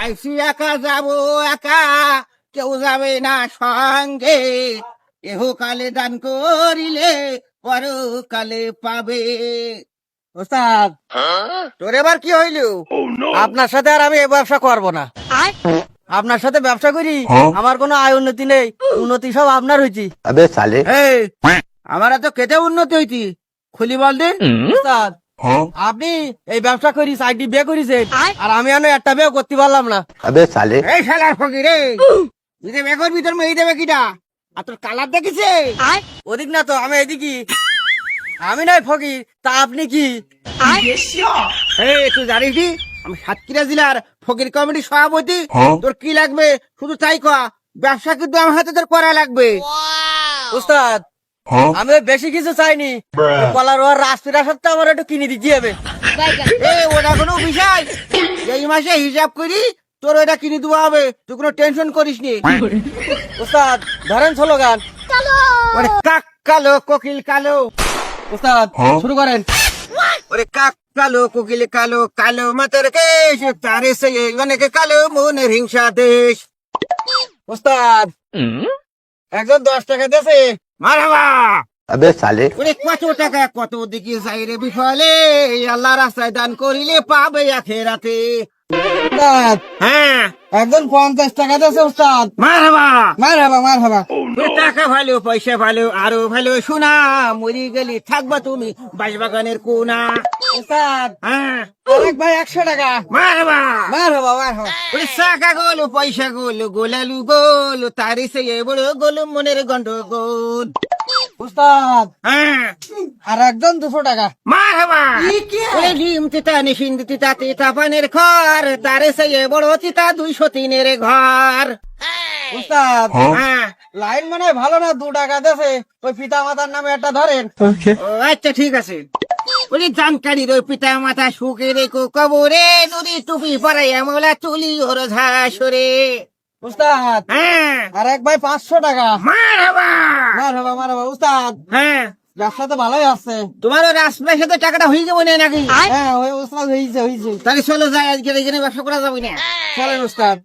আইসি একা যাবো একা, কেউ যাবে না সঙ্গে। এহকালে দান করিলে পরকালে পাবে। ওস্তাদ, তোর এবার কি হইল? আপনার সাথে আর আমি এ ব্যবসা করবো না। আপনার সাথে ব্যবসা করি আমার কোনো আয় উন্নতি নেই, উন্নতি সব আপনার হয়েছি। अबे साले এই, আমার এত কেটে উন্নতি হইতি, খুলি বল দিন। ওস্তাদ, আপনি এই ব্যবসা করি সাইডটি বিয়ে করেছেন, আর আমি এখনো একটা বিয়ে করতে পারলাম না। अबे साले এই শালার ফকির রে, তুই যে বেকর ভিতর মেয়ে দেবে কিটা? আর তোর কালার দেখেছে? ওদিক না তো, আমি এদিকে। আমি নাই ফকির, তা আপনি কি? এই, তুই জানিস নি আমি সাতক্ষীরা জেলার ফকির কমিটির সভাপতি? তোর কি লাগবে শুধু তাই কয়া, ব্যবসা কিন্তু আমার হাতে তোর করা লাগবে। ওস্তাদ, আমি বেশি কিছু চাইনি, কলার ওর রাস্তাটা সত্ত্বে আমার একটু কিনে দিতে হবে। এই, ওটা কোনো বিষয়, এই মাসে হিসাব করি তোর ওটা কিনে দেওয়া হবে, তুই কোনো টেনশন করিস নি। ওস্তাদ, ধরেন স্লোগান। ওরে কাক কালো কোকিল কালো, ওস্তাদ, শুরু করেন। ওরে কাক কালো কোকিল কালো, কালো মাথার কেশ তারে সে অনেকে কালো মনের হিংসা দেশ। ওস্তাদ, একজন 10 টাকা দিয়েছে। মারহাবা। अबे साले ওরে কত টাকা কত দিকে যাই রে বিফলে, আল্লাহ রাস্তায় দান করিলে পাবে আখেরাতে। ওস্তাদ, হ্যাঁ, একজন 50 টাকা দিয়েছে। ওস্তাদ, মারহাবা। মার হাবা, মার হাবা। ওরে টাকা ভালো পয়সা ভালো আরো ভালো শোনা, মরি গেলি থাকবা তুমি বাঁশবাগানের কোনা। ওস্তাদ, হ্যাঁ, আরেক ভাই 100 টাকা। মারহাবা। মার হাবা, মার হাবা। ওরে টাকা গোল পয়সা গোল গোলালু গোল, তারি সে বড় গোল মনের গন্ডগোল। ওস্তাদ, হ্যাঁ, আর একজন 200 টাকা। মারহাবা। ওরে ডিম তিতা নিশিন্দ তিতা তিতা পানের ঘর, তারে সে বড় তিতা 203 ঘর। ওস্তাদ, হ্যাঁ, লাইন মানে ভালো না, 2 টাকা দিয়েছে। ওই পিতা মাতার নামে একটা ধরেন। ও আচ্ছা ঠিক আছে। ওরে জানকারির ওই পিতা মাতা সুখে রেখো কবরে, নুরি টুপি পরাইয়া মোলা তুলি ওর ঝাসরে। ওস্তাদ, হ্যাঁ, আর এক ভাই 500 টাকা। মারহাবা। মার হাবা, মার হাবা। ওস্তাদ, হ্যাঁ, ব্যবসা তো ভালোই আছে। তোমার ওই রাস্তার সাথে টাকাটা হয়ে যাবে না নাকি? হ্যাঁ, ওই ওস্তাদ হয়েছে, হয়েছে। তাহলে চলো যাই, আজকে এখানে ব্যবসা করা যাবে না। চলেন ওস্তাদ।